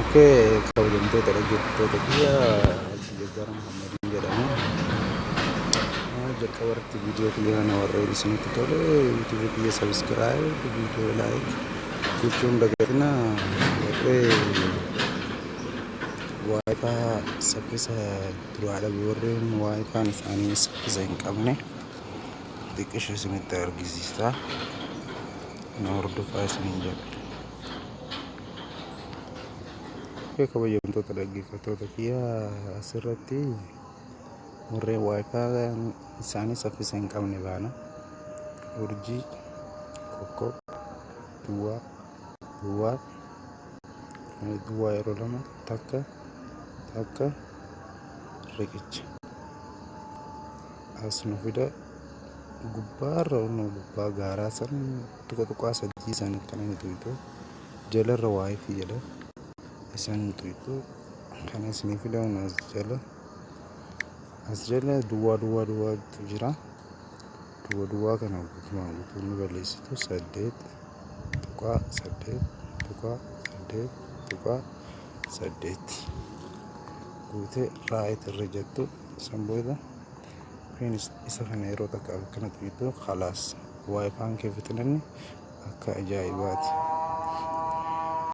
Oke, kabajamtoota dhaggeeffattoota kiyya Jaggaara Muhammadin jedhama. Jalqaba irratti viidiyoo kiyya kana warra isinitti tole yuutuubii kiyya sabiskiraayib, viidiyoo laayik gochuun dagatina. Warree waayifaa saffisa duraadha warreen waayifaan isaanii saffisa hin qabne xiqqisho isinitti argisiisa. Na hordofaa isiniin jedha. Kabajamtoota dhaggeeffattoota kiyya asirratti warreen waayifaa isaanii saffisa hin qabne baana urjii kokkoo duwwaa duwwaa duwwaa yeroo lama takka riqicha as nu fida gubbaarra onnoo gubbaa gaaraa san tuqaa sadii san kana ni tuytu jalarra waayifii jedha isan tuytu kana isinii fida as jala duwwaatu jira. Duwwaa kana guutumaan guutuu ni balleessitu 8 guutee raayit irra jettu san booda isa kana yeroo takka akkana tuytu khalaas waayifaan kee fixinanni akka ajaa'ibaati.